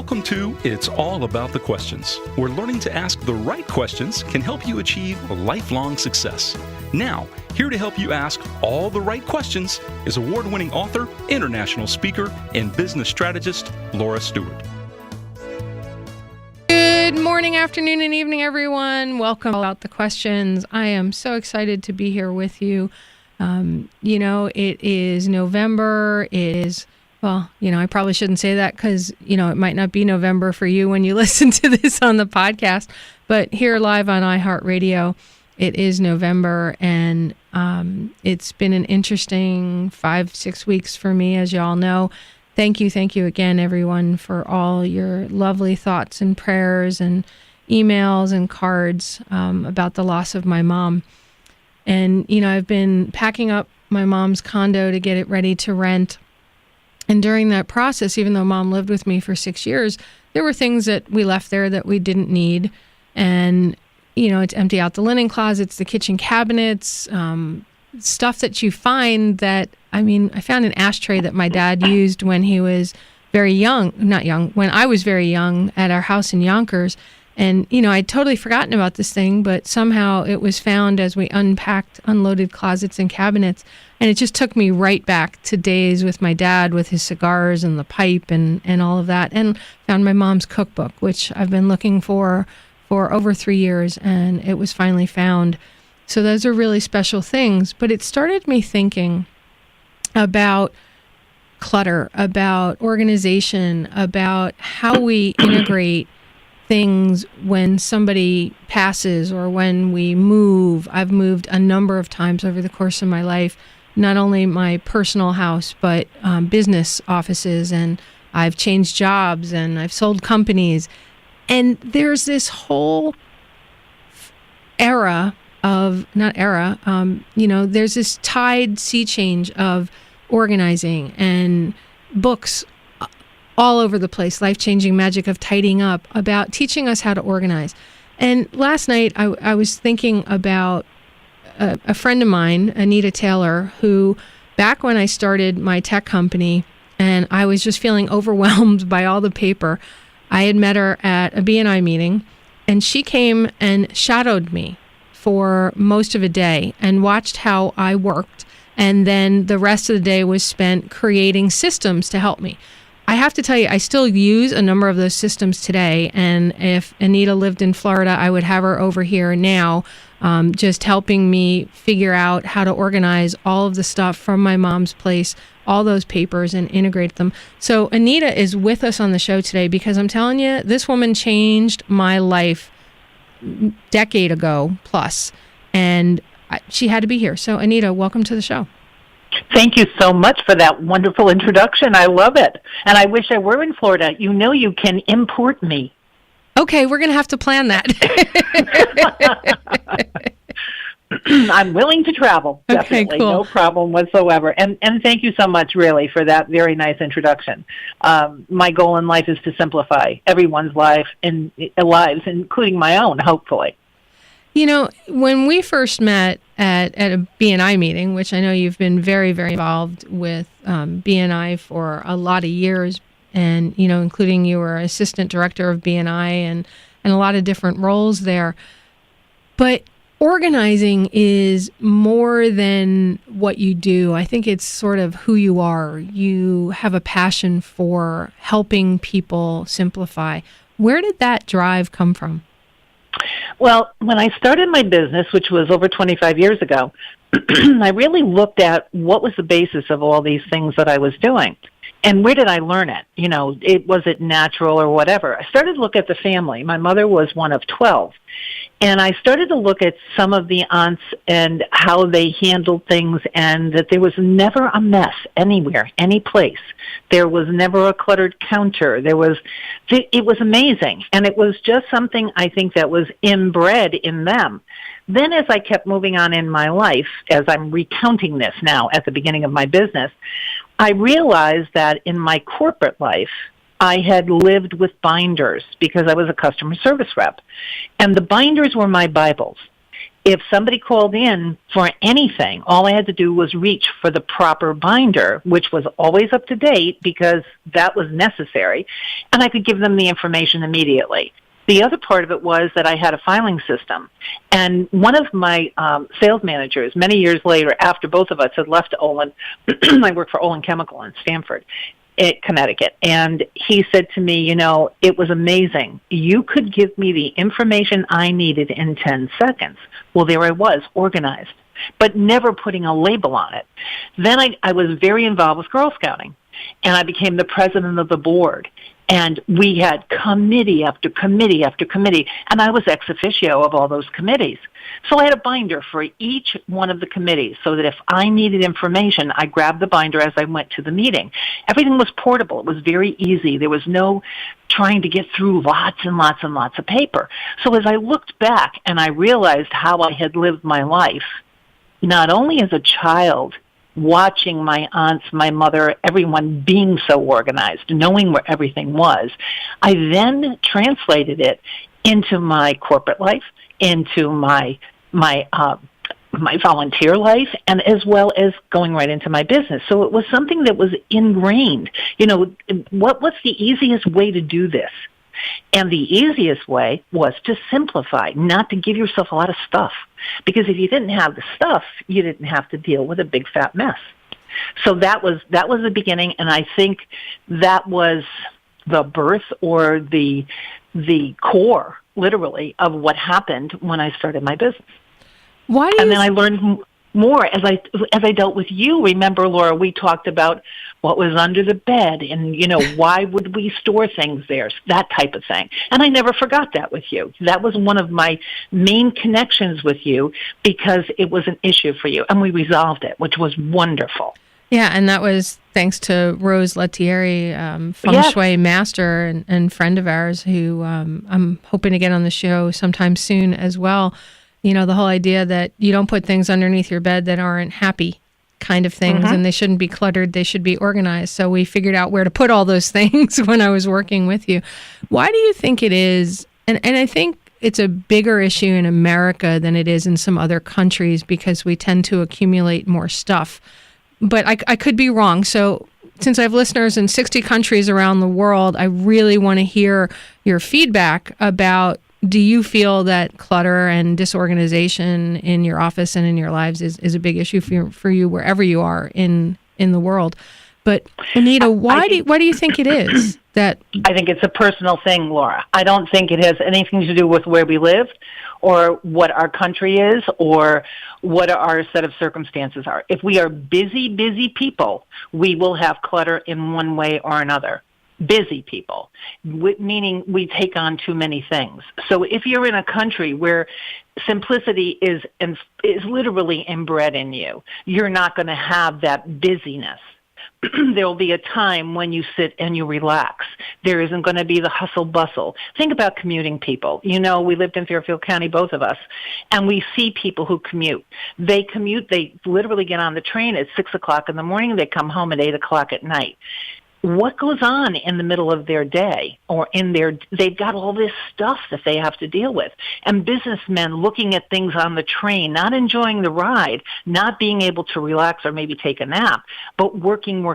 Welcome to It's All About the Questions, where learning to ask the right questions can help you achieve lifelong success. Now, here to help you ask all the right questions is award-winning author, international speaker, and business strategist, Laura Stewart. Good morning, afternoon, and evening, everyone. Welcome About the Questions. I am so excited to be here with you. It is November. It is, I probably shouldn't say that because, it might not be November for you when you listen to this on the podcast. But here live on iHeartRadio, it is November, and it's been an interesting 5-6 weeks for me, as you all know. Thank you again, everyone, for all your lovely thoughts and prayers and emails and cards about the loss of my mom. And, I've been packing up my mom's condo to get it ready to rent. And during that process, even though Mom lived with me for 6 years, there were things that we left there that we didn't need. And, to empty out the linen closets, the kitchen cabinets, stuff that you find that, I found an ashtray that my dad used when he was when I was very young at our house in Yonkers. And, I'd totally forgotten about this thing, but somehow it was found as we unloaded closets and cabinets. And it just took me right back to days with my dad with his cigars and the pipe and all of that. And found my mom's cookbook, which I've been looking for over 3 years, and it was finally found. So those are really special things. But it started me thinking about clutter, about organization, about how we integrate things when somebody passes or when we move. I've moved a number of times over the course of my life, not only my personal house, but business offices, and I've changed jobs and I've sold companies. And there's this whole there's this tide sea change of organizing and books all over the place, Life-Changing Magic of Tidying Up, about teaching us how to organize. And last night I was thinking about a friend of mine, Anita Taylor, who back when I started my tech company and I was just feeling overwhelmed by all the paper, I had met her at a B&I meeting, and she came and shadowed me for most of a day and watched how I worked. And then the rest of the day was spent creating systems to help me. I have to tell you, I still use a number of those systems today. And if Anita lived in Florida, I would have her over here now, just helping me figure out how to organize all of the stuff from my mom's place, all those papers, and integrate them. So Anita is with us on the show today because I'm telling you, this woman changed my life decade ago plus, and she had to be here. So Anita, welcome to the show. Thank you so much for that wonderful introduction. I love it. And I wish I were in Florida. You can import me. Okay, we're going to have to plan that. I'm willing to travel, definitely. Okay, cool. No problem whatsoever. And thank you so much, really, for that very nice introduction. My goal in life is to simplify everyone's lives, including my own, hopefully. When we first met at a B&I meeting, which I know you've been very, very involved with B&I for a lot of years, and, including you were assistant director of B&I and a lot of different roles there. But organizing is more than what you do. I think it's sort of who you are. You have a passion for helping people simplify. Where did that drive come from? Well, when I started my business, which was over 25 years ago, I really looked at what was the basis of all these things that I was doing. And where did I learn it? Was it natural or whatever? I started to look at the family. My mother was one of 12. And I started to look at some of the aunts and how they handled things, and that there was never a mess anywhere, any place. There was never a cluttered counter. It was amazing. And it was just something I think that was inbred in them. Then as I kept moving on in my life, as I'm recounting this now at the beginning of my business, I realized that in my corporate life, I had lived with binders because I was a customer service rep. And the binders were my Bibles. if somebody called in for anything, all I had to do was reach for the proper binder, which was always up to date because that was necessary, and I could give them the information immediately. The other part of it was that I had a filing system. And one of my sales managers, many years later, after both of us had left Olin, I worked for Olin Chemical in Stamford, Connecticut. And he said to me, it was amazing. You could give me the information I needed in 10 seconds. Well, there I was, organized, but never putting a label on it. Then I was very involved with Girl Scouting, and I became the president of the board. And we had committee after committee after committee, and I was ex officio of all those committees. So I had a binder for each one of the committees so that if I needed information, I grabbed the binder as I went to the meeting. Everything was portable. It was very easy. There was no trying to get through lots and lots and lots of paper. So as I looked back and I realized how I had lived my life, not only as a child, watching my aunts, my mother, everyone being so organized, knowing where everything was, I then translated it into my corporate life, into my volunteer life, and as well as going right into my business. So it was something that was ingrained. What's the easiest way to do this? And the easiest way was to simplify, not to give yourself a lot of stuff. Because if you didn't have the stuff, you didn't have to deal with a big fat mess. So that was the beginning, and I think that was the birth or the core, literally, of what happened when I started my business. And then I learned more as I dealt with you. Remember, Laura, we talked about what was under the bed and, why would we store things there, that type of thing. And I never forgot that with you. That was one of my main connections with you because it was an issue for you, and we resolved it, which was wonderful. Yeah, and that was thanks to Rose Lettieri, feng shui master and friend of ours who I'm hoping to get on the show sometime soon as well. The whole idea that you don't put things underneath your bed that aren't happy kind of things, and they shouldn't be cluttered, they should be organized. So we figured out where to put all those things when I was working with you. Why do you think it is, and I think it's a bigger issue in America than it is in some other countries because we tend to accumulate more stuff. But I could be wrong. So since I have listeners in 60 countries around the world, I really want to hear your feedback about, do you feel that clutter and disorganization in your office and in your lives is a big issue for you wherever you are in the world? But Anita, why do you think it is that? I think it's a personal thing, Laura. I don't think it has anything to do with where we live or what our country is or what our set of circumstances are. If we are busy people, we will have clutter in one way or another. Busy people, meaning we take on too many things. So if you're in a country where simplicity is literally inbred in you, you're not going to have that busyness. There will be a time when you sit and you relax. There isn't going to be the hustle bustle. Think about commuting people. We lived in Fairfield County, both of us, and we see people who commute. They literally get on the train at 6 o'clock in the morning. They come home at 8 o'clock at night. What goes on in the middle of their day or they've got all this stuff that they have to deal with. And businessmen looking at things on the train, not enjoying the ride, not being able to relax or maybe take a nap, but working.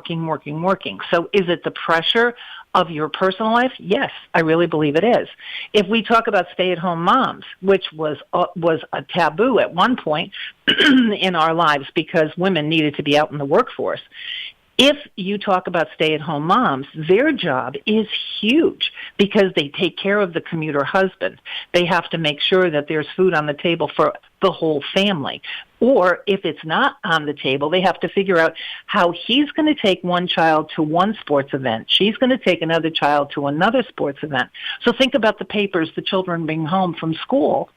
So is it the pressure of your personal life? Yes, I really believe it is. If we talk about stay-at-home moms, which was a taboo at one point in our lives because women needed to be out in the workforce, if you talk about stay-at-home moms, their job is huge because they take care of the commuter husband. They have to make sure that there's food on the table for the whole family. Or if it's not on the table, they have to figure out how he's going to take one child to one sports event. She's going to take another child to another sports event. So think about the papers the children bring home from school.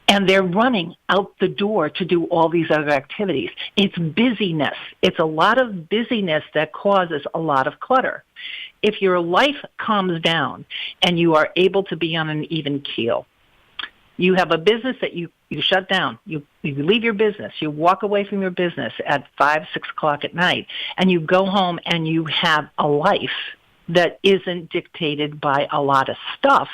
And they're running out the door to do all these other activities. It's busyness. It's a lot of busyness that causes a lot of clutter. If your life calms down and you are able to be on an even keel, you have a business that you shut down. You leave your business. You walk away from your business at 5, 6 o'clock at night, and you go home and you have a life that isn't dictated by a lot of stuff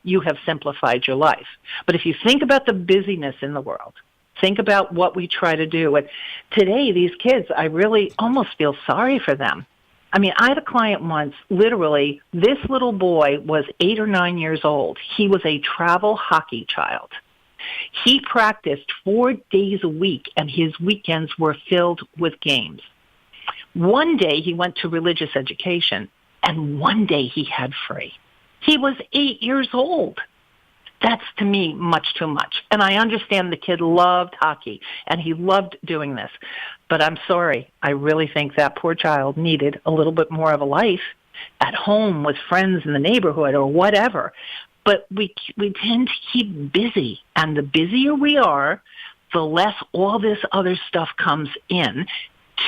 you have simplified your life. But if you think about the busyness in the world, think about what we try to do. And today, these kids, I really almost feel sorry for them. I mean, I had a client once, literally, this little boy was 8 or 9 years old. He was a travel hockey child. He practiced 4 days a week, and his weekends were filled with games. One day, he went to religious education, and one day he had free. He was 8 years old. That's, to me, much too much. And I understand the kid loved hockey, and he loved doing this. But I'm sorry, I really think that poor child needed a little bit more of a life at home with friends in the neighborhood or whatever. But we tend to keep busy, and the busier we are, the less all this other stuff comes in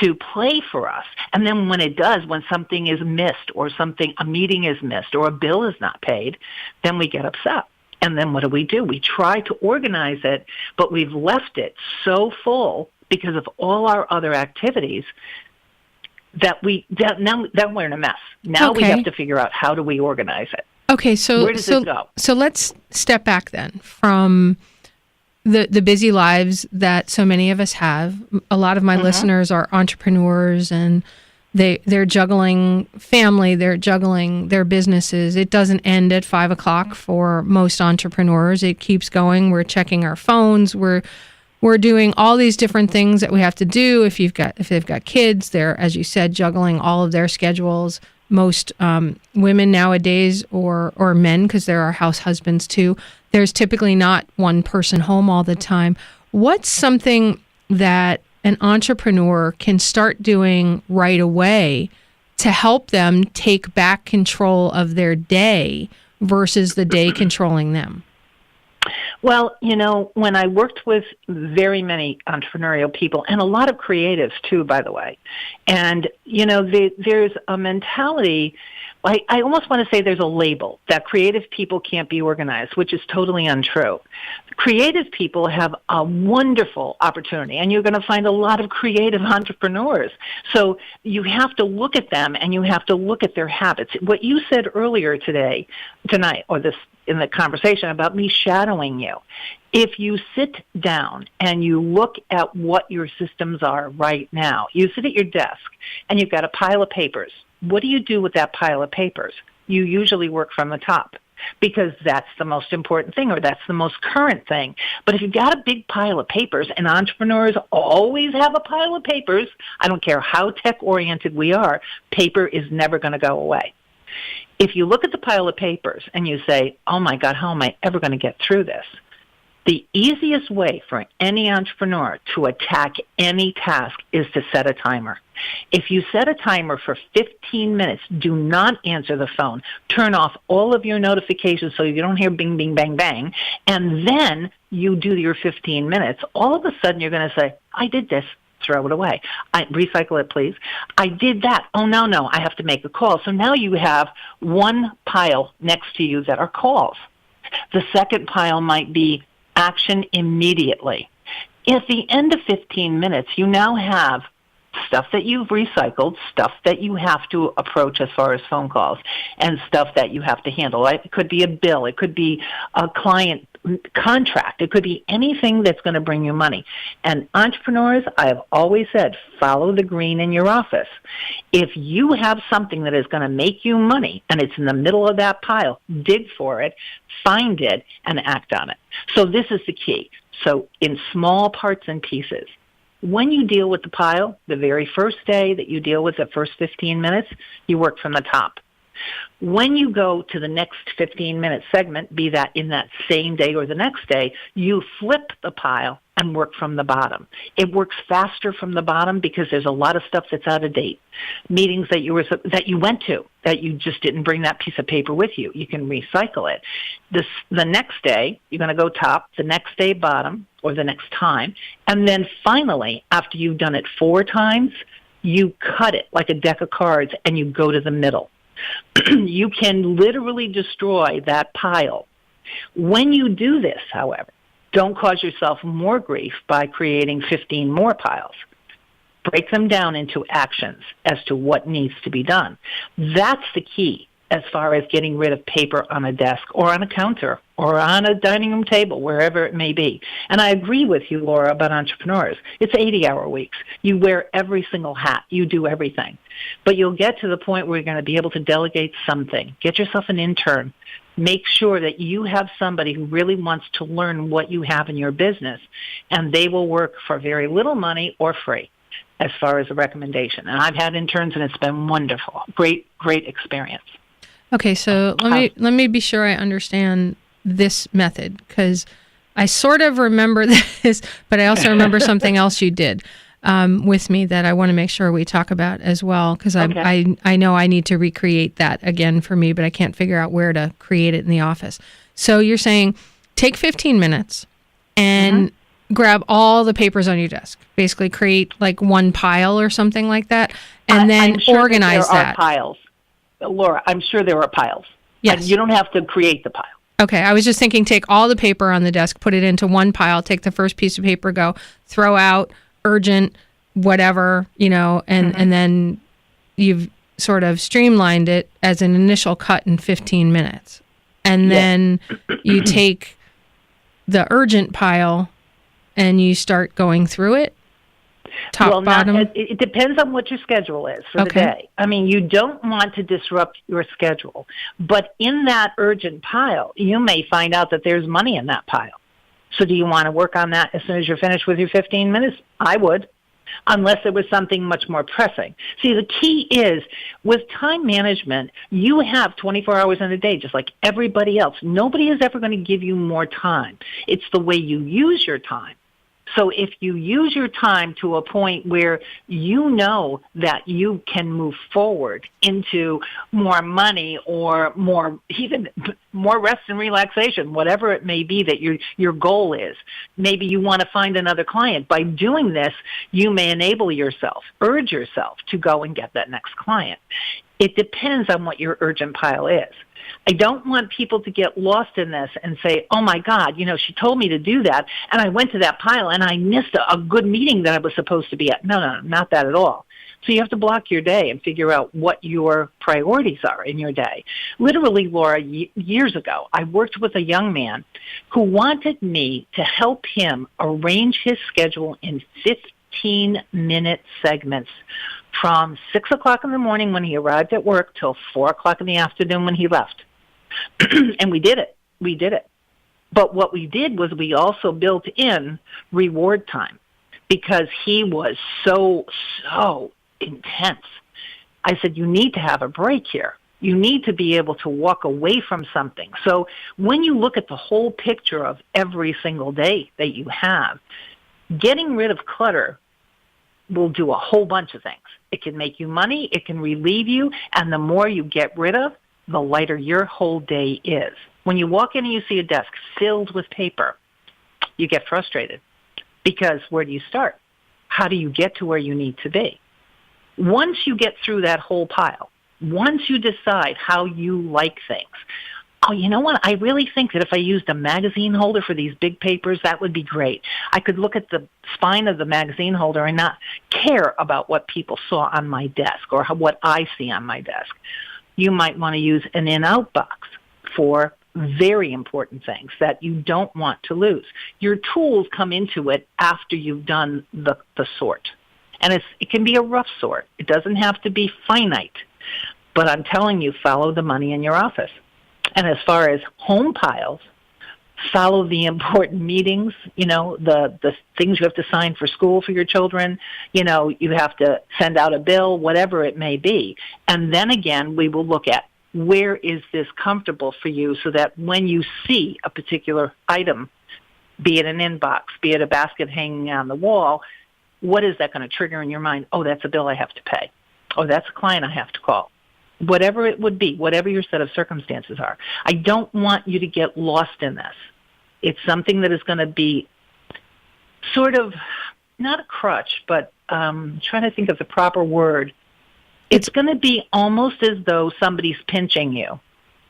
to play for us. And then when it does, when something is missed or a meeting is missed or a bill is not paid, then we get upset. And then what do? We try to organize it, but we've left it so full because of all our other activities that now we're in a mess. Now we have to figure out, how do we organize it? Okay, so where does it go? So let's step back then from the busy lives that so many of us have. A lot of my listeners are entrepreneurs, and they're juggling family, they're juggling their businesses. It doesn't end at 5 o'clock for most entrepreneurs. It keeps going. We're checking our phones. We're doing all these different things that we have to do. If they've got kids, they're, as you said, juggling all of their schedules. Most women nowadays, or men, because there are house husbands too, there's typically not one person home all the time. What's something that an entrepreneur can start doing right away to help them take back control of their day versus the day controlling them? Well, when I worked with very many entrepreneurial people, and a lot of creatives too, by the way, and, there's a mentality, I almost want to say there's a label that creative people can't be organized, which is totally untrue. Creative people have a wonderful opportunity, and you're going to find a lot of creative entrepreneurs. So you have to look at them, and you have to look at their habits. What you said earlier tonight, or this in the conversation about me shadowing you, if you sit down and you look at what your systems are right now, you sit at your desk and you've got a pile of papers. What do you do with that pile of papers? You usually work from the top, because that's the most important thing, or that's the most current thing. But if you've got a big pile of papers, and entrepreneurs always have a pile of papers, I don't care how tech-oriented we are, paper is never going to go away. If you look at the pile of papers and you say, oh my God, how am I ever going to get through this? The easiest way for any entrepreneur to attack any task is to set a timer. If you set a timer for 15 minutes, do not answer the phone. Turn off all of your notifications so you don't hear bing, bing, bang, bang. And then you do your 15 minutes. All of a sudden you're going to say, I did this. Throw it away. Recycle it, please. I did that. Oh, no, I have to make a call. So now you have one pile next to you that are calls. The second pile might be action immediately. At the end of 15 minutes, you now have stuff that you've recycled, stuff that you have to approach as far as phone calls, and stuff that you have to handle. It could be a bill. It could be a client contract. It could be anything that's going to bring you money. And entrepreneurs, I have always said, follow the green in your office. If you have something that is going to make you money and it's in the middle of that pile, dig for it, find it, and act on it. So this is the key. So in small parts and pieces, when you deal with the pile, the very first day that you deal with the first 15 minutes, you work from the top. When you go to the next 15-minute segment, be that in that same day or the next day, you flip the pile and work from the bottom. It works faster from the bottom because there's a lot of stuff that's out of date. Meetings that you went to that you just didn't bring that piece of paper with you. You can recycle it. The next day, you're going to go top, the next day bottom, or the next time. And then finally, after you've done it 4 times, you cut it like a deck of cards and you go to the middle. You can literally destroy that pile. When you do this, however, don't cause yourself more grief by creating 15 more piles. Break them down into actions as to what needs to be done. That's the key. as far as getting rid of paper on a desk or on a counter or on a dining room table, wherever it may be. And I agree with you, Laura, about entrepreneurs. It's 80-hour weeks. You wear every single hat. You do everything. But you'll get to the point where you're going to be able to delegate something. Get yourself an intern. Make sure that you have somebody who really wants to learn what you have in your business, and they will work for very little money or free as far as a recommendation. And I've had interns, and it's been wonderful. Great experience. Okay, so let me be sure I understand this method, because I sort of remember this, but I also remember something else you did with me that I want to make sure we talk about as well, because I know I need to recreate that again for me, but I can't figure out where to create it in the office. So you're saying take 15 minutes and grab all the papers on your desk, basically create like one pile or something like that, and then organize that. There are piles. Laura, I'm sure there are piles. Yes. You don't have to create the pile. Okay, I was just thinking take all the paper on the desk, put it into one pile, take the first piece of paper, go throw out urgent, whatever, and then you've sort of streamlined it as an initial cut in 15 minutes. And then you take the urgent pile and you start going through it. Bottom? It depends on what your schedule is for the day. I mean, you don't want to disrupt your schedule. But in that urgent pile, you may find out that there's money in that pile. So do you want to work on that as soon as you're finished with your 15 minutes? I would, unless there was something much more pressing. See, the key is, with time management, you have 24 hours in a day, just like everybody else. Nobody is ever going to give you more time. It's the way you use your time. So if you use your time to a point where you know that you can move forward into more money or even more rest and relaxation, whatever it may be that your goal is, maybe you want to find another client. By doing this, you may enable yourself, urge yourself to go and get that next client. It depends on what your urgent pile is. I don't want people to get lost in this and say, oh, my God, she told me to do that, and I went to that pile, and I missed a good meeting that I was supposed to be at. No, not that at all. So you have to block your day and figure out what your priorities are in your day. Literally, Laura, years ago, I worked with a young man who wanted me to help him arrange his schedule in 15-minute segments from 6 o'clock in the morning when he arrived at work till 4 o'clock in the afternoon when he left. And we did it. But what we did was we also built in reward time, because he was so intense. I said, you need to have a break here. You need to be able to walk away from something. So when you look at the whole picture of every single day that you have, getting rid of clutter will do a whole bunch of things. It can make you money, it can relieve you, and the more you get rid of, the lighter your whole day is. When you walk in and you see a desk filled with paper, you get frustrated, because where do you start? How do you get to where you need to be? Once you get through that whole pile, once you decide how you like things, oh, you know what? I really think that if I used a magazine holder for these big papers, that would be great. I could look at the spine of the magazine holder and not care about what people saw on my desk or what I see on my desk. You might want to use an in-out box for very important things that you don't want to lose. Your tools come into it after you've done the sort. And it can be a rough sort. It doesn't have to be finite. But I'm telling you, follow the money in your office. And as far as home piles, follow the important meetings, the things you have to sign for school for your children, you have to send out a bill, whatever it may be. And then again, we will look at where is this comfortable for you, so that when you see a particular item, be it an inbox, be it a basket hanging on the wall, what is that going to trigger in your mind? Oh, that's a bill I have to pay. Oh, that's a client I have to call. Whatever it would be, whatever your set of circumstances are. I don't want you to get lost in this. It's something that is going to be sort of, not a crutch, but trying to think of the proper word. It's going to be almost as though somebody's pinching you.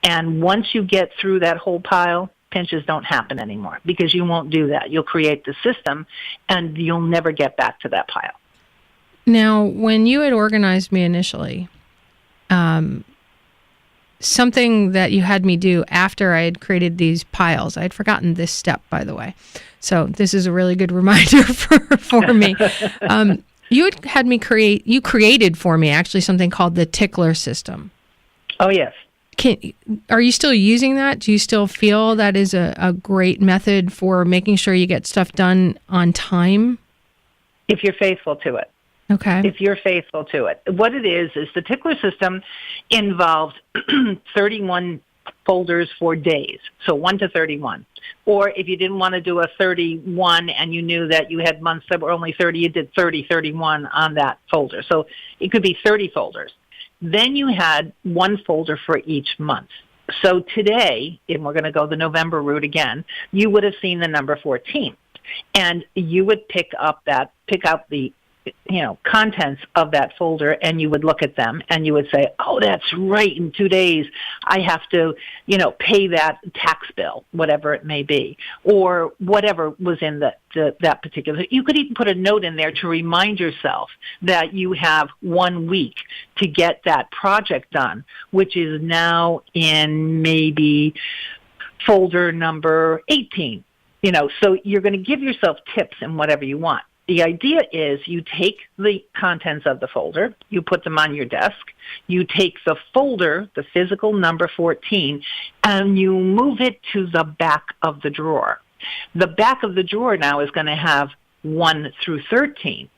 And once you get through that whole pile, pinches don't happen anymore, because you won't do that. You'll create the system, and you'll never get back to that pile. Now, when you had organized me initially, something that you had me do after I had created these piles. I had forgotten this step, by the way. So this is a really good reminder for me. You had me you created for me actually something called the tickler system. Oh, yes. Are you still using that? Do you still feel that is a great method for making sure you get stuff done on time? If you're faithful to it. Okay. If you're faithful to it. What it is the tickler system involves 31 folders for days, so 1 to 31. Or if you didn't want to do a 31 and you knew that you had months that were only 30, you did 30, 31 on that folder. So it could be 30 folders. Then you had one folder for each month. So today, and we're going to go the November route again, you would have seen the number 14. And you would pick out the contents of that folder, and you would look at them and you would say, oh, that's right, in 2 days I have to, pay that tax bill, whatever it may be, or whatever was in that particular. You could even put a note in there to remind yourself that you have 1 week to get that project done, which is now in maybe folder number 18. So you're going to give yourself tips in whatever you want. The idea is you take the contents of the folder, you put them on your desk, you take the folder, the physical number 14, and you move it to the back of the drawer. The back of the drawer now is going to have 1 through 13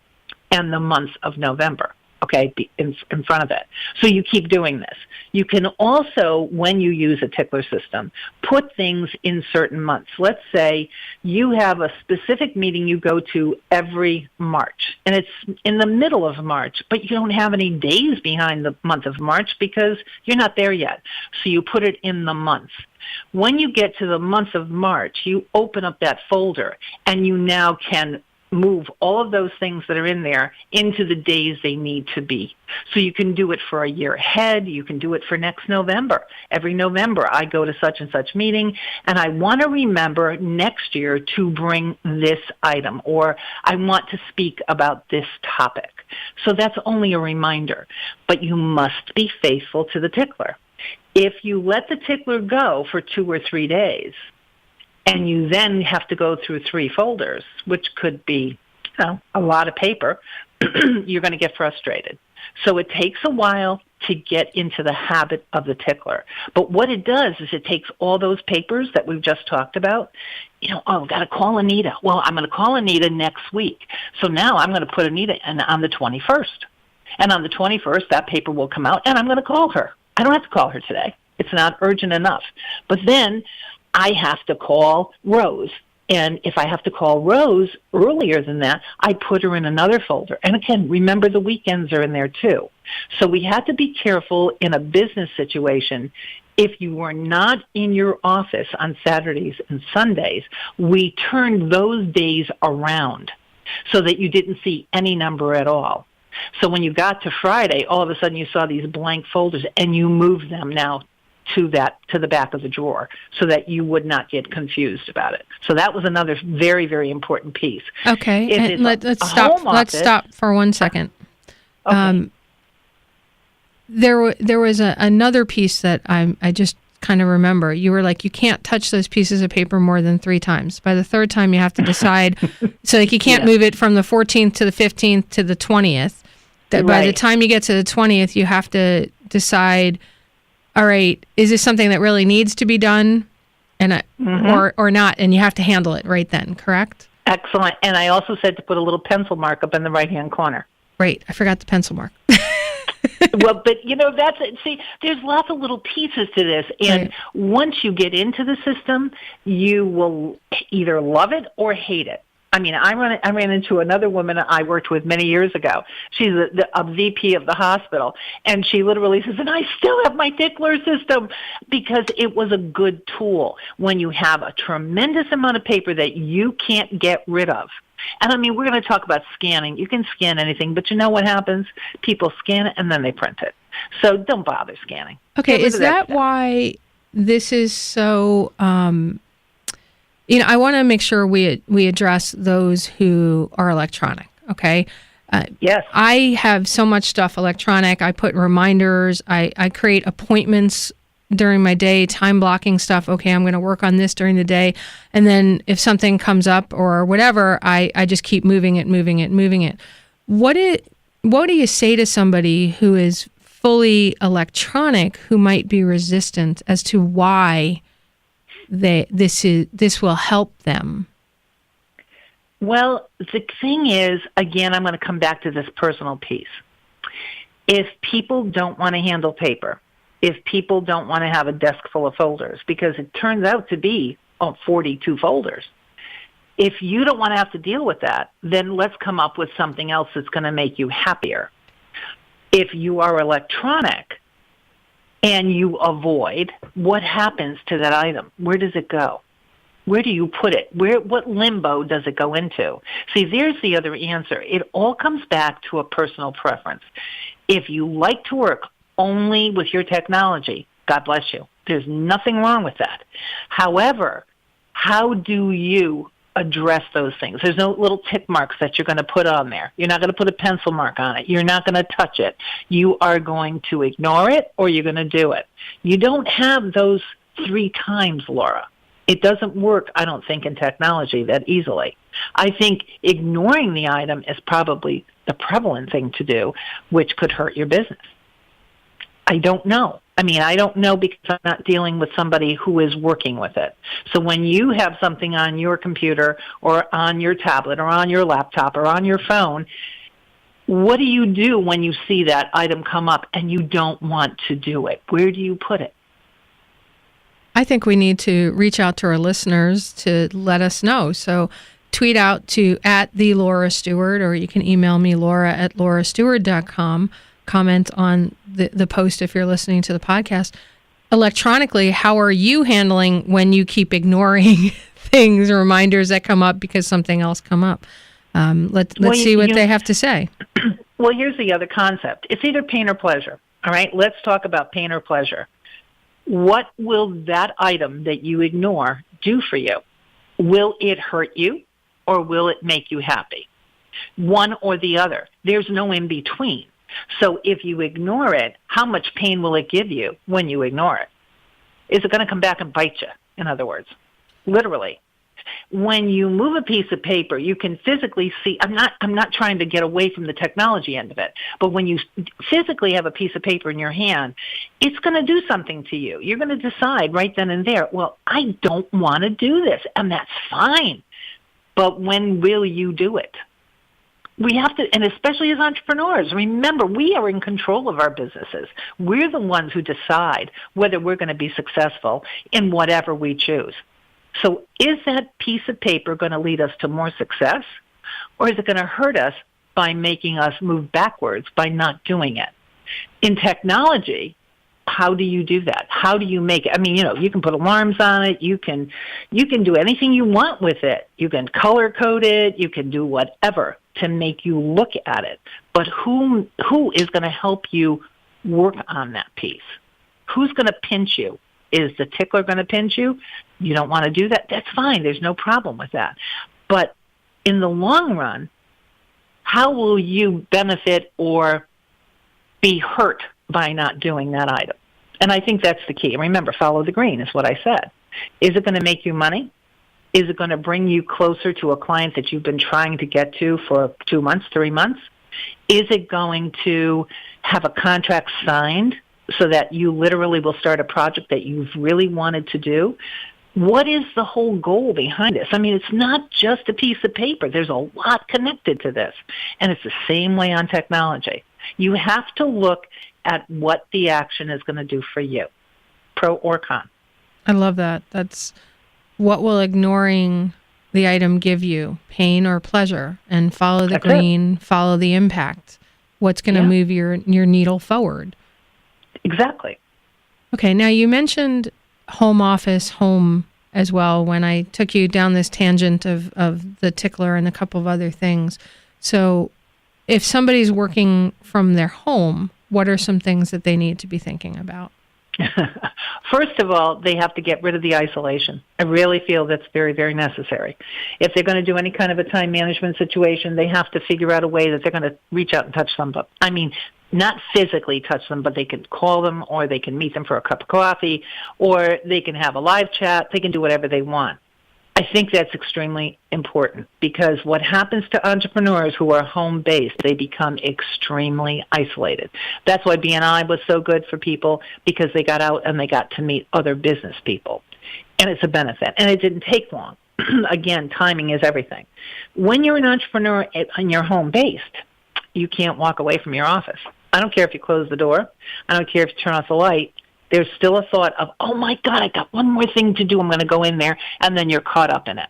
and the month of November, okay, in front of it. So you keep doing this. You can also, when you use a tickler system, put things in certain months. Let's say you have a specific meeting you go to every March, and it's in the middle of March, but you don't have any days behind the month of March because you're not there yet. So you put it in the month. When you get to the month of March, you open up that folder, and you now can move all of those things that are in there into the days they need to be. So you can do it for a year ahead. You can do it for next November. Every November, I go to such and such meeting, and I want to remember next year to bring this item, or I want to speak about this topic. So that's only a reminder, but you must be faithful to the tickler. If you let the tickler go for 2 or 3 days, and you then have to go through 3 folders, which could be a lot of paper, you're going to get frustrated. So it takes a while to get into the habit of the tickler. But what it does is it takes all those papers that we've just talked about, I've got to call Anita. Well, I'm going to call Anita next week. So now I'm going to put Anita in on the 21st. And on the 21st, that paper will come out, and I'm going to call her. I don't have to call her today. It's not urgent enough. But then I have to call Rose. And if I have to call Rose earlier than that, I put her in another folder. And again, remember the weekends are in there too. So we have to be careful in a business situation. If you were not in your office on Saturdays and Sundays, we turned those days around so that you didn't see any number at all. So when you got to Friday, all of a sudden you saw these blank folders, and you moved them now to the back of the drawer so that you would not get confused about it. So that was another very, very important piece. Okay, and let's stop. Let's stop for 1 second. Okay. There was another piece that I just kind of remember. You were like, you can't touch those pieces of paper more than 3 times. By the 3rd time, you have to decide. So you can't move it from the 14th to the 15th to the 20th. That by the time you get to the 20th, you have to decide, all right, is this something that really needs to be done, and or not? And you have to handle it right then, correct? Excellent. And I also said to put a little pencil mark up in the right-hand corner. Right. I forgot the pencil mark. Well, but that's it. See, there's lots of little pieces to this, and once you get into the system, you will either love it or hate it. I mean, I ran into another woman I worked with many years ago. She's a VP of the hospital, and she literally says, and I still have my tickler system, because it was a good tool when you have a tremendous amount of paper that you can't get rid of. And I mean, we're going to talk about scanning. You can scan anything, but you know what happens? People scan it and then they print it. So don't bother scanning. Okay, is that why this is so... I want to make sure we address those who are electronic, okay? Yes. I have so much stuff electronic. I put reminders. I create appointments during my day, time blocking stuff. Okay, I'm going to work on this during the day. And then if something comes up or whatever, I just keep moving it. What do you say to somebody who is fully electronic who might be resistant as to why this will help them? Well, the thing is, again, I'm going to come back to this personal piece. If people don't want to handle paper, if people don't want to have a desk full of folders, because it turns out to be 42 folders, if you don't want to have to deal with that, then let's come up with something else that's going to make you happier. If you are electronic and you avoid, what happens to that item? Where does it go? Where do you put it? What limbo does it go into? See, there's the other answer. It all comes back to a personal preference. If you like to work only with your technology, God bless you. There's nothing wrong with that. However, how do you address those things? There's no little tick marks that you're going to put on there. You're not going to put a pencil mark on it. You're not going to touch it. You are going to ignore it or you're going to do it. You don't have those 3 times, Laura. It doesn't work, I don't think, in technology that easily. I think ignoring the item is probably the prevalent thing to do, which could hurt your business. I don't know. I don't know because I'm not dealing with somebody who is working with it. So when you have something on your computer or on your tablet or on your laptop or on your phone, what do you do when you see that item come up and you don't want to do it? Where do you put it? I think we need to reach out to our listeners to let us know. So tweet out to @TheLauraStewart, or you can email me, Laura@laurastewart.com. Comment on the post if you're listening to the podcast. Electronically, how are you handling when you keep ignoring things, reminders that come up because something else come up? Let's see what they have to say. Well, here's the other concept. It's either pain or pleasure. All right, let's talk about pain or pleasure. What will that item that you ignore do for you? Will it hurt you or will it make you happy? One or the other. There's no in between. So if you ignore it, how much pain will it give you when you ignore it? Is it going to come back and bite you, in other words? Literally. When you move a piece of paper, you can physically see, I'm not trying to get away from the technology end of it, but when you physically have a piece of paper in your hand, it's going to do something to you. You're going to decide right then and there, well, I don't want to do this, and that's fine. But when will you do it? We have to, and especially as entrepreneurs, remember, we are in control of our businesses. We're the ones who decide whether we're going to be successful in whatever we choose. So is that piece of paper going to lead us to more success, or is it going to hurt us by making us move backwards by not doing it? In technology, how do you do that? How do you make it? You can put alarms on it. You can do anything you want with it. You can color code it. You can do whatever to make you look at it. But who is going to help you work on that piece? Who's going to pinch you? Is the tickler going to pinch you? You don't want to do that? That's fine. There's no problem with that. But in the long run, how will you benefit or be hurt by not doing that item? And I think that's the key. Remember, follow the green is what I said. Is it going to make you money? Is it going to bring you closer to a client that you've been trying to get to for 2 months, 3 months? Is it going to have a contract signed so that you literally will start a project that you've really wanted to do? What is the whole goal behind this? It's not just a piece of paper. There's a lot connected to this. And it's the same way on technology. You have to look at what the action is going to do for you, pro or con. I love that. That's what will ignoring the item give you, pain or pleasure? And follow the green, follow the impact. What's going to move your needle forward? Exactly. Okay, now you mentioned home office, home as well, when I took you down this tangent of the tickler and a couple of other things. So if somebody's working from their home, what are some things that they need to be thinking about? First of all, they have to get rid of the isolation. I really feel that's very, very necessary. If they're going to do any kind of a time management situation, they have to figure out a way that they're going to reach out and touch them. But I mean, not physically touch them, but they can call them, or they can meet them for a cup of coffee, or they can have a live chat. They can do whatever they want. I think that's extremely important, because what happens to entrepreneurs who are home-based, they become extremely isolated. That's why BNI was so good for people, because they got out and they got to meet other business people. And it's a benefit. And it didn't take long. Again, timing is everything. When you're an entrepreneur and you're home-based, you can't walk away from your office. I don't care if you close the door. I don't care if you turn off the light. There's still a thought of, oh, my God, I got one more thing to do. I'm going to go in there, and then you're caught up in it.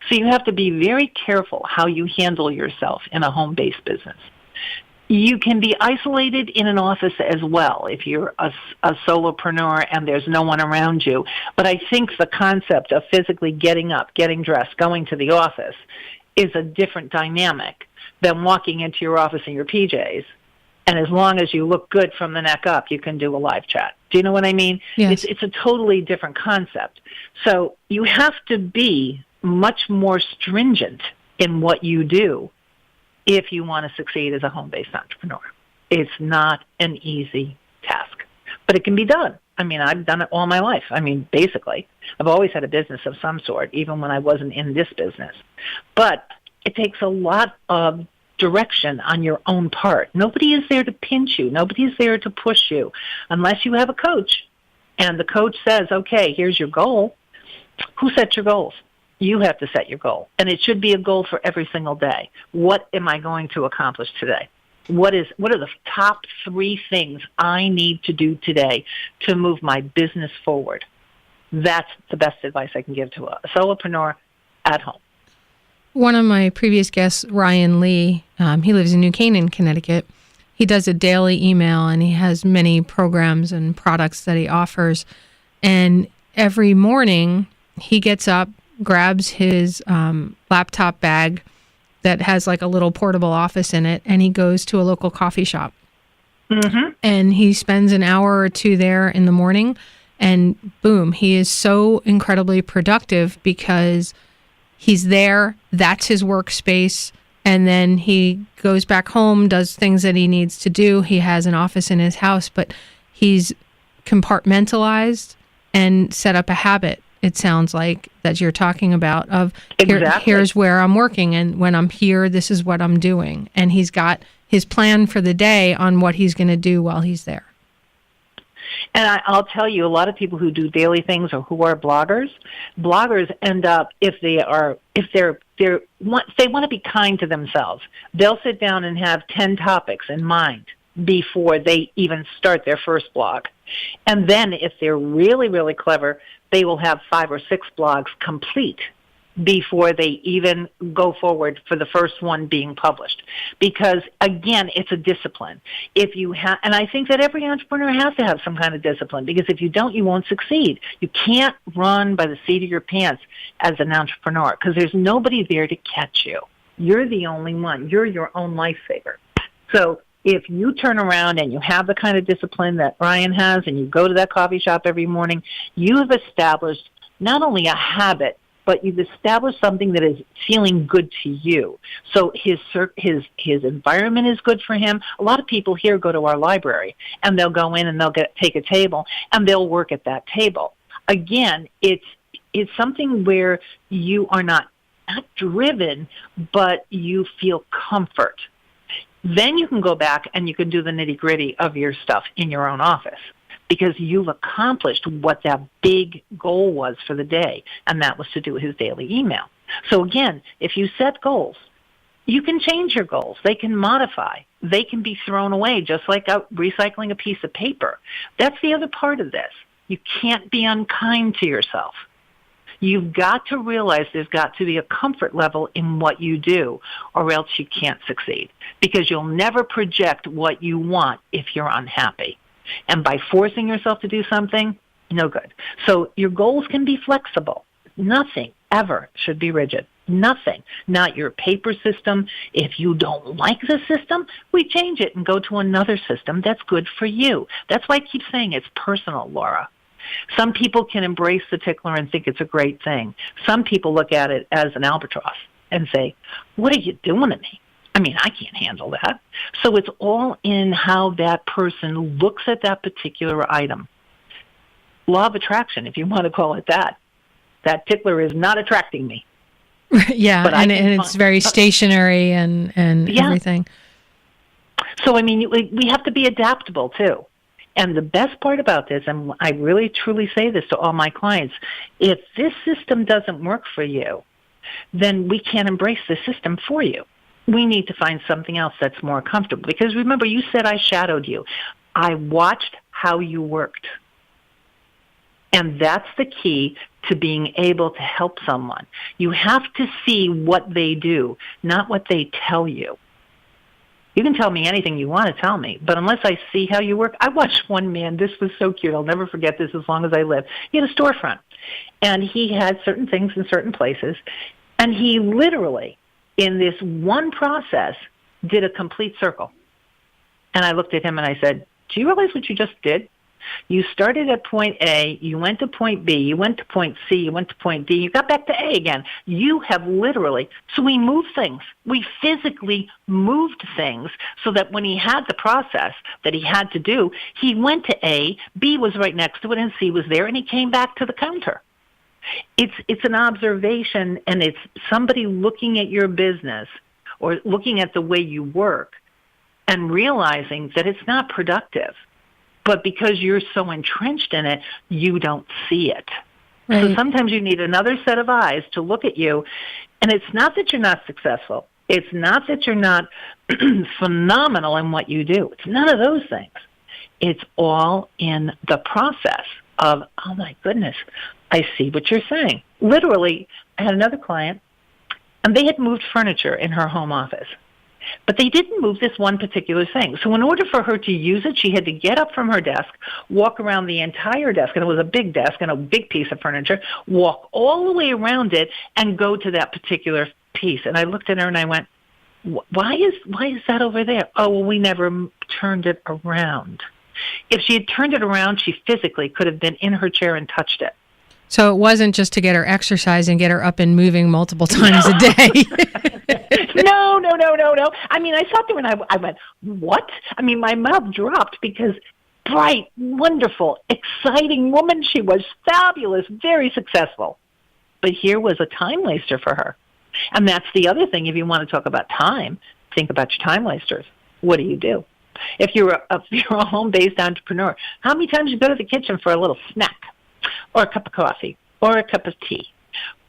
So you have to be very careful how you handle yourself in a home-based business. You can be isolated in an office as well if you're a solopreneur and there's no one around you. But I think the concept of physically getting up, getting dressed, going to the office is a different dynamic than walking into your office in your PJs. And as long as you look good from the neck up, you can do a live chat. Do you know what I mean? Yes. It's a totally different concept. So you have to be much more stringent in what you do if you want to succeed as a home-based entrepreneur. It's not an easy task, but it can be done. I mean, I've done it all my life. I mean, basically, I've always had a business of some sort, even when I wasn't in this business. But it takes a lot of direction on your own part. Nobody is there to pinch you. Nobody is there to push you unless you have a coach. And the coach says, okay, here's your goal. Who sets your goals? You have to set your goal. And it should be a goal for every single day. What am I going to accomplish today? What are the top 3 things I need to do today to move my business forward? That's the best advice I can give to a solopreneur at home. One of my previous guests, Ryan Lee, he lives in New Canaan, Connecticut. He does a daily email, and he has many programs and products that he offers. And every morning, he gets up, grabs his laptop bag that has like a little portable office in it, and he goes to a local coffee shop. Mm-hmm. And he spends an hour or 2 there in the morning, and boom, he is so incredibly productive because he's there, that's his workspace, and then he goes back home, does things that he needs to do. He has an office in his house, but he's compartmentalized and set up a habit, it sounds like, that you're talking about, of here's where I'm working, and when I'm here, this is what I'm doing. And he's got his plan for the day on what he's going to do while he's there. And I'll tell you, a lot of people who do daily things or who are bloggers end up, if they want to be kind to themselves, they'll sit down and have 10 topics in mind before they even start their first blog. And then if they're really, really clever, they will have 5 or 6 blogs complete before they even go forward for the first one being published. Because, again, it's a discipline. And I think that every entrepreneur has to have some kind of discipline, because if you don't, you won't succeed. You can't run by the seat of your pants as an entrepreneur, because there's nobody there to catch you. You're the only one. You're your own lifesaver. So if you turn around and you have the kind of discipline that Ryan has, and you go to that coffee shop every morning, you have established not only a habit, but you've established something that is feeling good to you. So his environment is good for him. A lot of people here go to our library, and they'll go in and they'll take a table, and they'll work at that table. Again, it's something where you are not driven, but you feel comfort. Then you can go back and you can do the nitty-gritty of your stuff in your own office, because you've accomplished what that big goal was for the day, and that was to do his daily email. So again, if you set goals, you can change your goals. They can modify. They can be thrown away, just like recycling a piece of paper. That's the other part of this. You can't be unkind to yourself. You've got to realize there's got to be a comfort level in what you do, or else you can't succeed, because you'll never project what you want if you're unhappy. And by forcing yourself to do something, no good. So your goals can be flexible. Nothing ever should be rigid. Nothing. Not your paper system. If you don't like the system, we change it and go to another system that's good for you. That's why I keep saying it's personal, Laura. Some people can embrace the tickler and think it's a great thing. Some people look at it as an albatross and say, what are you doing to me? I mean, I can't handle that. So it's all in how that person looks at that particular item. Law of attraction, if you want to call it that. That tickler is not attracting me. Yeah, and it's very stationary and everything. So, I mean, we have to be adaptable, too. And the best part about this, and I really truly say this to all my clients, if this system doesn't work for you, then we can't embrace the system for you. We need to find something else that's more comfortable. Because remember, you said I shadowed you. I watched how you worked. And that's the key to being able to help someone. You have to see what they do, not what they tell you. You can tell me anything you want to tell me, but unless I see how you work, I watched one man, this was so cute, I'll never forget this as long as I live. He had a storefront, and he had certain things in certain places, and he literally, in this one process, did a complete circle. And I looked at him and I said, do you realize what you just did? You started at point A, you went to point B, you went to point C, you went to point D, you got back to A again. You have literally, so we moved things. We physically moved things so that when he had the process that he had to do, he went to A, B was right next to it, and C was there, and he came back to the counter. It's an observation, and it's somebody looking at your business or looking at the way you work and realizing that it's not productive. But because you're so entrenched in it, you don't see it. Right. So sometimes you need another set of eyes to look at you. And it's not that you're not successful. It's not that you're not phenomenal in what you do. It's none of those things. It's all in the process of, oh, my goodness, I see what you're saying. Literally, I had another client, and they had moved furniture in her home office. But they didn't move this one particular thing. So in order for her to use it, she had to get up from her desk, walk around the entire desk, and it was a big desk and a big piece of furniture, walk all the way around it and go to that particular piece. And I looked at her and I went, why is that over there? Oh, well, we never turned it around. If she had turned it around, she physically could have been in her chair and touched it. So it wasn't just to get her exercise and get her up and moving multiple times a day. No. I mean, I sat there and I went, what? I mean, my mouth dropped because bright, wonderful, exciting woman she was, fabulous, very successful. But here was a time waster for her. And that's the other thing. If you want to talk about time, think about your time wasters. What do? If you're a home-based entrepreneur, how many times you go to the kitchen for a little snack or a cup of coffee or a cup of tea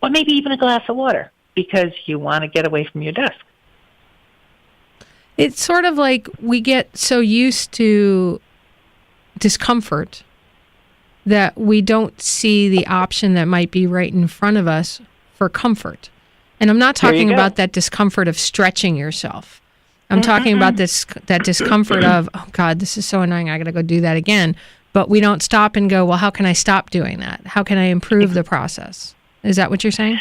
or maybe even a glass of water because you want to get away from your desk? It's sort of like we get so used to discomfort that we don't see the option that might be right in front of us for comfort. And I'm not talking about that discomfort of stretching yourself. I'm talking about that discomfort of, oh God, this is so annoying, I got to go do that again. But we don't stop and go, well, how can I stop doing that? How can I improve the process? Is that what you're saying?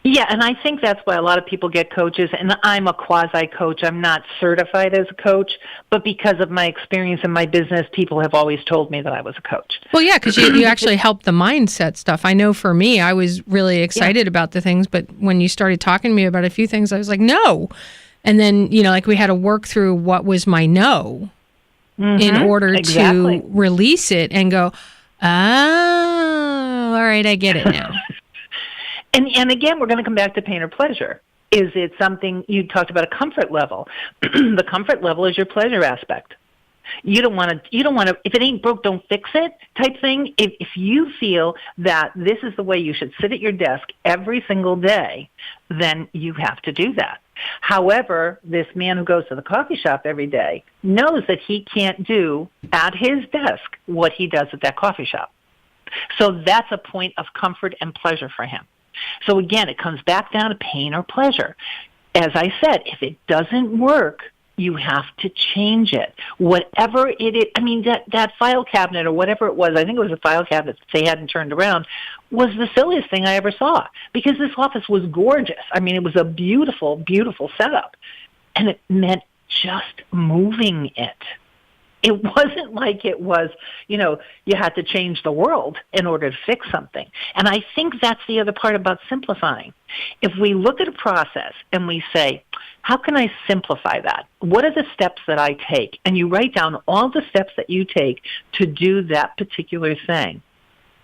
Yeah, and I think that's why a lot of people get coaches, and I'm a quasi-coach. I'm not certified as a coach, but because of my experience in my business, people have always told me that I was a coach. Well, yeah, because you actually help the mindset stuff. I know for me, I was really excited about the things, but when you started talking to me about a few things, I was like, no. And then, like we had to work through what was my no in order to release it and go, oh, all right, I get it now. And again, we're going to come back to pain or pleasure. Is it something, you talked about a comfort level. The comfort level is your pleasure aspect. You don't want to, if it ain't broke, don't fix it type thing. If you feel that this is the way you should sit at your desk every single day, then you have to do that. However, this man who goes to the coffee shop every day knows that he can't do at his desk what he does at that coffee shop. So that's a point of comfort and pleasure for him. So again, it comes back down to pain or pleasure. As I said, if it doesn't work, you have to change it. Whatever it is, I mean, that file cabinet or whatever it was, I think it was a file cabinet that they hadn't turned around, was the silliest thing I ever saw, because this office was gorgeous. I mean, it was a beautiful, beautiful setup. And it meant just moving it. It wasn't like it was, you had to change the world in order to fix something. And I think that's the other part about simplifying. If we look at a process and we say, how can I simplify that? What are the steps that I take? And you write down all the steps that you take to do that particular thing.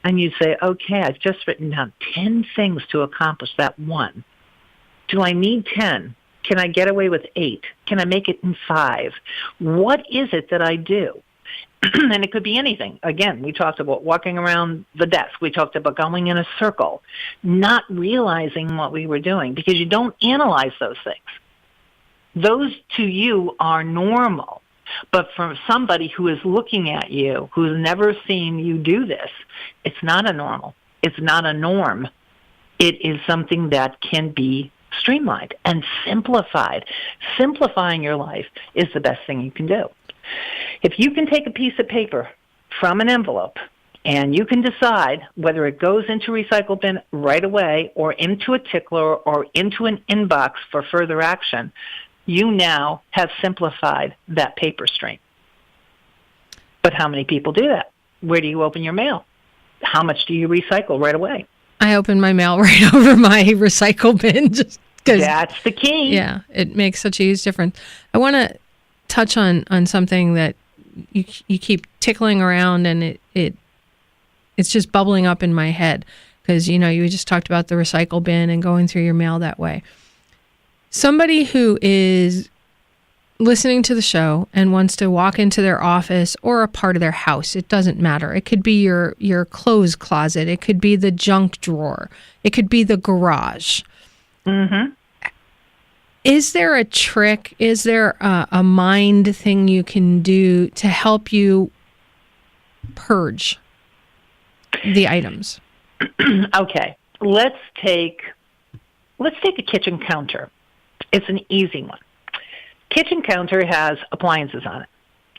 And you say, okay, I've just written down 10 things to accomplish that one. Do I need 10? Can I get away with 8? Can I make it in 5? What is it that I do? And it could be anything. Again, we talked about walking around the desk. We talked about going in a circle, not realizing what we were doing, because you don't analyze those things. Those to you are normal. But for somebody who is looking at you, who's never seen you do this, it's not a normal. It's not a norm. It is something that can be streamlined and simplified. Simplifying your life is the best thing you can do. If you can take a piece of paper from an envelope and you can decide whether it goes into recycle bin right away or into a tickler or into an inbox for further action, you now have simplified that paper stream. But how many people do that? Where do you open your mail? How much do you recycle right away? I open my mail right over my recycle bin just because that's the key. Yeah, it makes such a huge difference. I want to touch on something that you keep tickling around, and it's just bubbling up in my head because you just talked about the recycle bin and going through your mail that way. Somebody who is listening to the show and wants to walk into their office or a part of their house, it doesn't matter. It could be your clothes closet. It could be the junk drawer. It could be the garage. Mm-hmm. Is there a trick? Is there a mind thing you can do to help you purge the items? Okay. Let's take a kitchen counter. It's an easy one. Kitchen counter has appliances on it.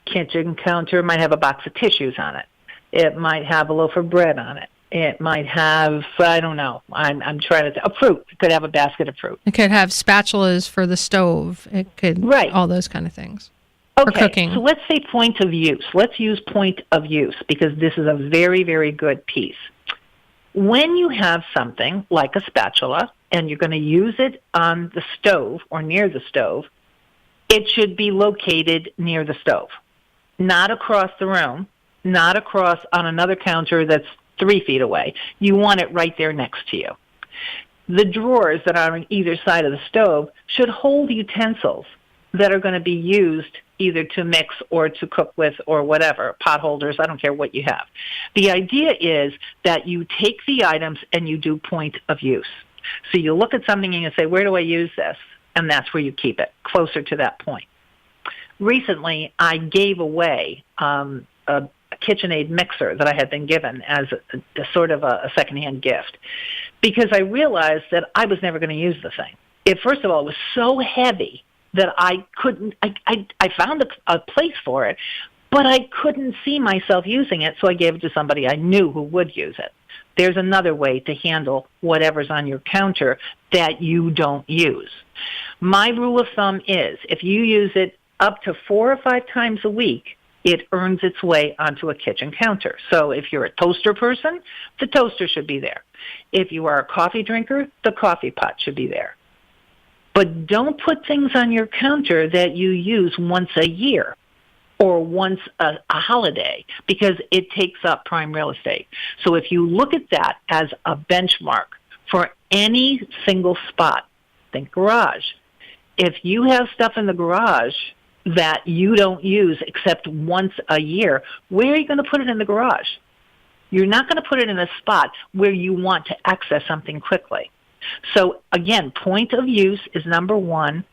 Kitchen counter might have a box of tissues on it. It might have a loaf of bread on it. It might have, I don't know, I'm trying to, a fruit. It could have a basket of fruit. It could have spatulas for the stove. It could, right. All those kind of things. Okay, for cooking. So let's say point of use. Let's use point of use because this is a very, very good piece. When you have something like a spatula and you're going to use it on the stove or near the stove, it should be located near the stove, not across the room, not across on another counter that's 3 feet away. You want it right there next to you. The drawers that are on either side of the stove should hold utensils that are going to be used either to mix or to cook with or whatever, pot holders, I don't care what you have. The idea is that you take the items and you do point of use. So you look at something and you say, where do I use this? And that's where you keep it, closer to that point. Recently, I gave away a KitchenAid mixer that I had been given as a sort of a secondhand gift because I realized that I was never going to use the thing. First of all, it was so heavy that I couldn't, I found a place for it, but I couldn't see myself using it, so I gave it to somebody I knew who would use it. There's another way to handle whatever's on your counter that you don't use. My rule of thumb is if you use it up to 4 or 5 times a week, it earns its way onto a kitchen counter. So if you're a toaster person, the toaster should be there. If you are a coffee drinker, the coffee pot should be there. But don't put things on your counter that you use once a year or once a holiday because it takes up prime real estate. So if you look at that as a benchmark for any single spot, think garage. If you have stuff in the garage that you don't use except once a year, where are you going to put it in the garage? You're not going to put it in a spot where you want to access something quickly. So again, point of use is number 1.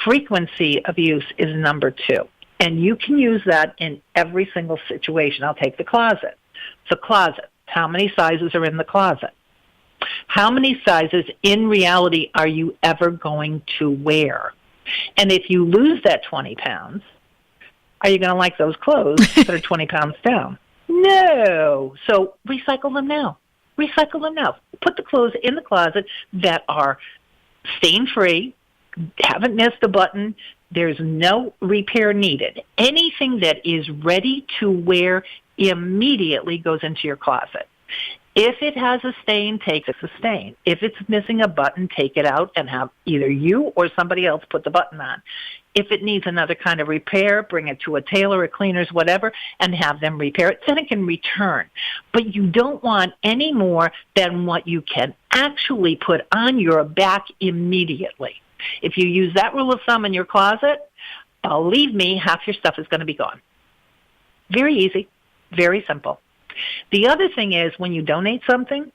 Frequency of use is number 2. And you can use that in every single situation. I'll take the closet. The closet. How many sizes are in the closet? How many sizes in reality are you ever going to wear? And if you lose that 20 pounds, are you going to like those clothes that are 20 pounds down? No. So recycle them now. Recycle them now. Put the clothes in the closet that are stain-free, haven't missed a button, there's no repair needed. Anything that is ready to wear immediately goes into your closet. If it has a stain, take the stain. If it's missing a button, take it out and have either you or somebody else put the button on. If it needs another kind of repair, bring it to a tailor, a cleaner's, whatever, and have them repair it. Then it can return. But you don't want any more than what you can actually put on your back immediately. If you use that rule of thumb in your closet, believe me, half your stuff is going to be gone. Very easy, very simple. The other thing is when you donate something,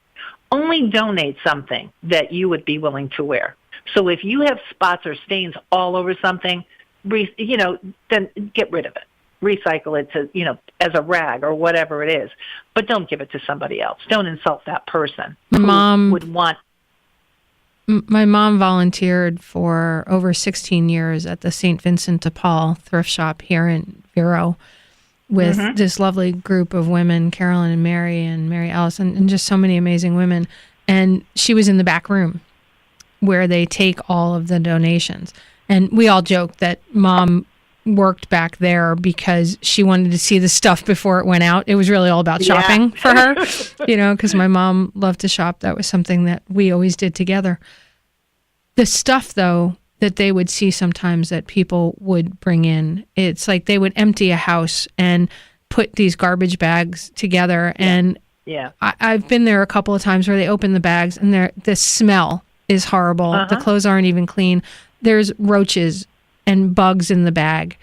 only donate something that you would be willing to wear. So if you have spots or stains all over something, then get rid of it. Recycle it to, as a rag or whatever it is. But don't give it to somebody else. Don't insult that person who would want. My mom volunteered for over 16 years at the St. Vincent de Paul thrift shop here in Vero with this lovely group of women, Carolyn and Mary Alice, and just so many amazing women. And she was in the back room where they take all of the donations. And we all joked that Mom worked back there because she wanted to see the stuff before it went out. It was really all about shopping for her, because my mom loved to shop. That was something that we always did together. The stuff, though, that they would see sometimes that people would bring in, it's like they would empty a house and put these garbage bags together. And I've been there a couple of times where they open the bags and the smell is horrible. The clothes aren't even clean. There's roaches and bugs in the bag.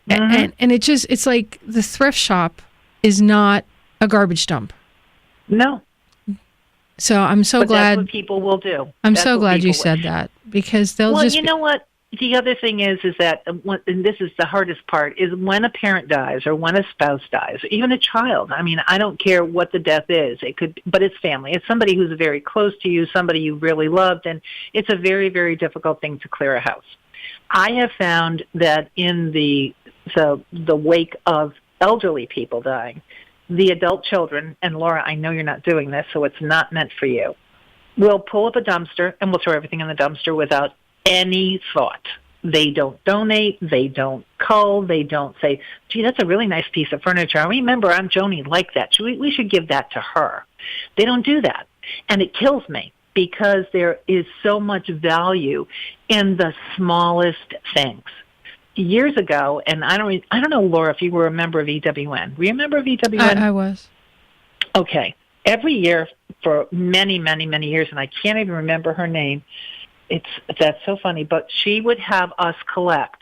And it's like the thrift shop is not a garbage dump. No. So I'm so glad. That's what people will do. I'm so glad you said that because they'll just. Well, you know what? The other thing is that, and this is the hardest part, is when a parent dies or when a spouse dies, or even a child. I mean, I don't care what the death is. It could, but it's family. It's somebody who's very close to you, somebody you really loved, and it's a very, very difficult thing to clear a house. I have found that in the wake of elderly people dying, the adult children, and Laura, I know you're not doing this, so it's not meant for you, will pull up a dumpster and will throw everything in the dumpster without any thought. They don't donate, they don't cull, they don't say, gee, that's a really nice piece of furniture. I remember Aunt Joni liked that. We should give that to her. They don't do that. And it kills me because there is so much value in the smallest things. Years ago, and I don't know, Laura, if you were a member of EWN. Were you a member of EWN? I was. Okay. Every year for many, many, many years, and I can't even remember her name. That's so funny, but she would have us collect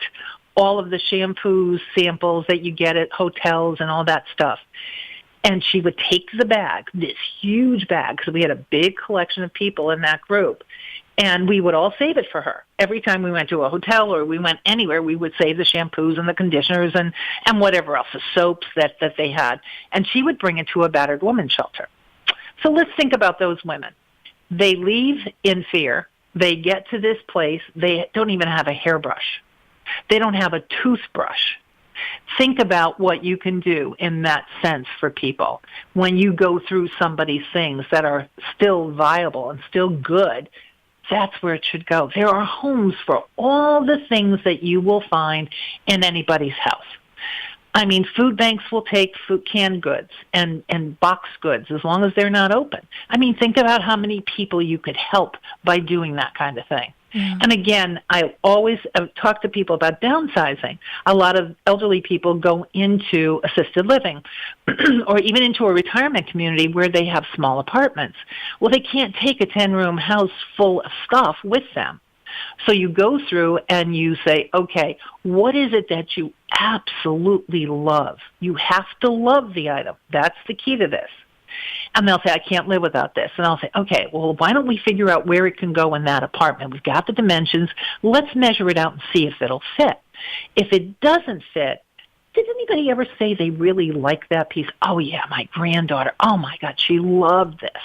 all of the shampoos samples that you get at hotels and all that stuff. And she would take the bag, this huge bag, because we had a big collection of people in that group. And we would all save it for her. Every time we went to a hotel or we went anywhere, we would save the shampoos and the conditioners and whatever else, the soaps that they had. And she would bring it to a battered woman shelter. So let's think about those women. They leave in fear. They get to this place. They don't even have a hairbrush. They don't have a toothbrush. Think about what you can do in that sense for people when you go through somebody's things that are still viable and still good. That's where it should go. There are homes for all the things that you will find in anybody's house. I mean, food banks will take canned goods and box goods as long as they're not open. I mean, think about how many people you could help by doing that kind of thing. Yeah. And again, I always talk to people about downsizing. A lot of elderly people go into assisted living or even into a retirement community where they have small apartments. Well, they can't take a 10-room house full of stuff with them. So you go through and you say, okay, what is it that you absolutely love? You have to love the item. That's the key to this. And they'll say, I can't live without this. And I'll say, okay, well, why don't we figure out where it can go in that apartment? We've got the dimensions. Let's measure it out and see if it'll fit. If it doesn't fit, did anybody ever say they really like that piece? Oh, yeah, my granddaughter. Oh, my God, she loved this.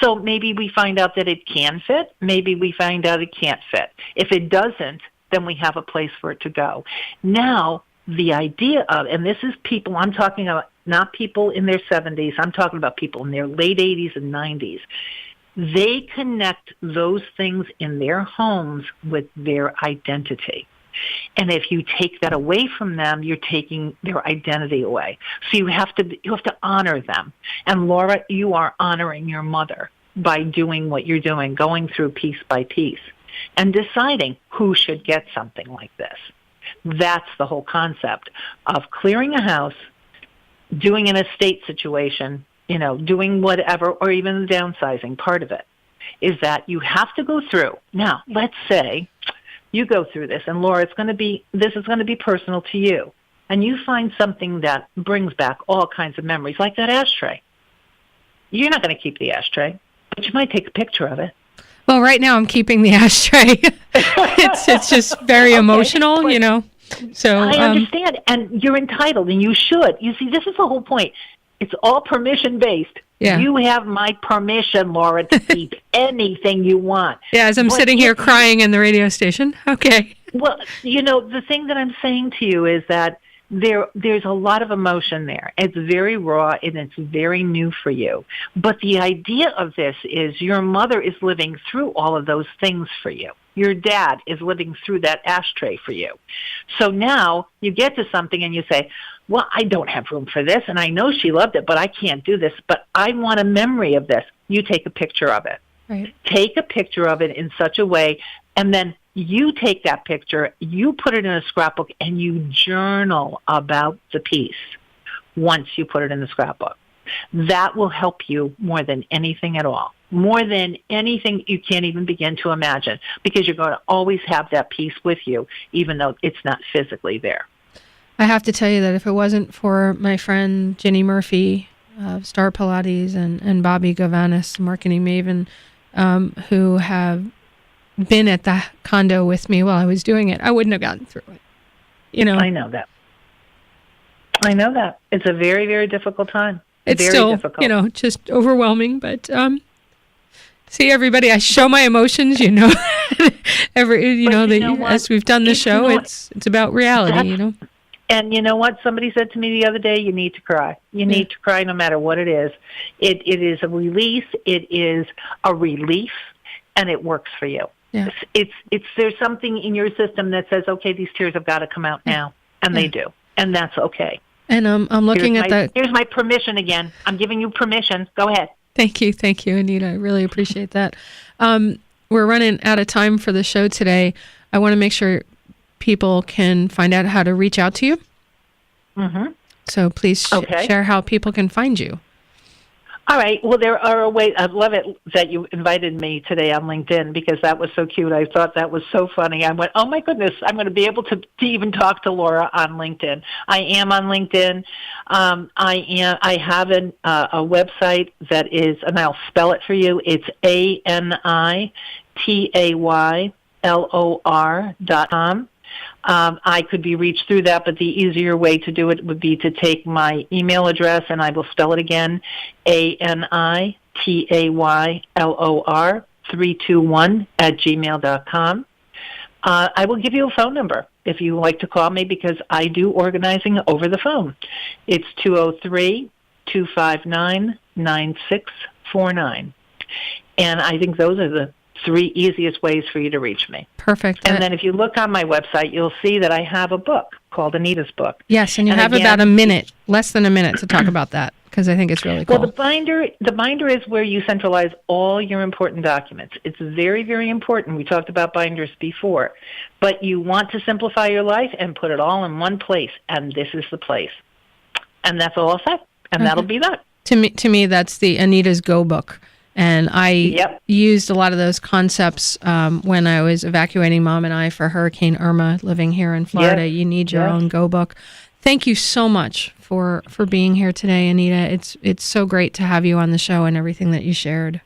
So maybe we find out that it can fit. Maybe we find out it can't fit. If it doesn't, then we have a place for it to go. Now, the idea of, and this is people, I'm talking about not people in their 70s, I'm talking about people in their late 80s and 90s. They connect those things in their homes with their identity. And if you take that away from them, you're taking their identity away. So you have to honor them. And Laura, you are honoring your mother by doing what you're doing, going through piece by piece and deciding who should get something like this. That's the whole concept of clearing a house, doing an estate situation, doing whatever, or even the downsizing part of it, is that you have to go through. Now, let's say you go through this, and Laura, this is going to be personal to you, and you find something that brings back all kinds of memories, like that ashtray. You're not going to keep the ashtray, but you might take a picture of it. Well, right now I'm keeping the ashtray. it's just very emotional, So I understand, and you're entitled, and you should. You see, this is the whole point. It's all permission-based. Yeah. You have my permission, Laura, to keep anything you want. Yeah, as I'm sitting here crying in the radio station. Okay. Well, the thing that I'm saying to you is that there's a lot of emotion there. It's very raw, and it's very new for you. But the idea of this is your mother is living through all of those things for you. Your dad is living through that ashtray for you. So now you get to something and you say, well, I don't have room for this, and I know she loved it, but I can't do this, but I want a memory of this. You take a picture of it. Right. Take a picture of it in such a way, and then you take that picture, you put it in a scrapbook, and you journal about the piece once you put it in the scrapbook. That will help you more than anything at all, more than anything you can't even begin to imagine, because you're going to always have that piece with you, even though it's not physically there. I have to tell you that if it wasn't for my friend Jenny Murphy of Star Pilates and Bobby Gavanis, marketing maven, who have been at the condo with me while I was doing it, I wouldn't have gotten through it. I know that. It's a very, very difficult time. It's very still, difficult. Just overwhelming. But see, everybody, I show my emotions. As we've done the show, it's about reality. And you know what? Somebody said to me the other day, you need to cry. You need to cry no matter what it is. It is a release. It is a relief, and it works for you. Yeah. There's something in your system that says, okay, these tears have got to come out now, and they do, and that's okay. And I'm looking at that. Here's my permission again. I'm giving you permission. Go ahead. Thank you, Anita. I really appreciate that. We're running out of time for the show today. I want to make sure people can find out how to reach out to you. Mm-hmm. So please share how people can find you. All right. Well, there are a way. I love it that you invited me today on LinkedIn, because that was so cute. I thought that was so funny. I went, oh my goodness, I'm going to be able to even talk to Laura on LinkedIn. I am on LinkedIn. I have a website that is, and I'll spell it for you. It's ANITAYLOR.com. I could be reached through that, but the easier way to do it would be to take my email address, and I will spell it again, ANITAYLOR321@gmail.com. I will give you a phone number if you like to call me, because I do organizing over the phone. It's 203-259-9649. And I think those are the 3 easiest ways for you to reach me. Perfect. And then if you look on my website, you'll see that I have a book called Anita's Book. Yes, and you have about a minute, less than a minute, to talk about that, because I think it's really cool. Well, the binder is where you centralize all your important documents. It's very, very important. We talked about binders before. But you want to simplify your life and put it all in one place, and this is the place. And that's all I'll say, and that'll be that. To me, that's the Anita's Go book. And I used a lot of those concepts when I was evacuating Mom and I for Hurricane Irma, living here in Florida. You need your own Go book. Thank you so much for being here today, Anita. It's so great to have you on the show and everything that you shared.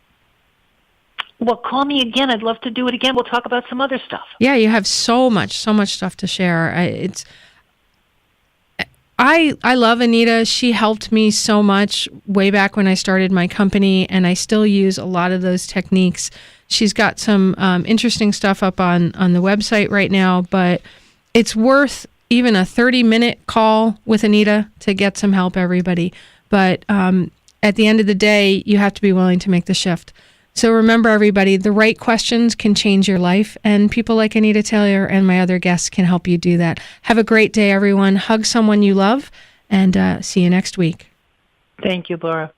Well, call me again. I'd love to do it again. We'll talk about some other stuff. Yeah, you have so much stuff to share. I love Anita. She helped me so much way back when I started my company, and I still use a lot of those techniques. She's got some interesting stuff up on the website right now, but it's worth even a 30-minute call with Anita to get some help, everybody. But at the end of the day, you have to be willing to make the shift. So remember, everybody, the right questions can change your life, and people like Anita Taylor and my other guests can help you do that. Have a great day, everyone. Hug someone you love, and see you next week. Thank you, Laura.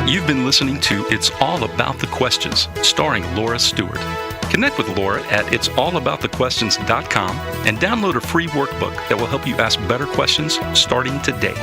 You've been listening to It's All About the Questions, starring Laura Stewart. Connect with Laura at it'sallaboutthequestions.com and download a free workbook that will help you ask better questions starting today.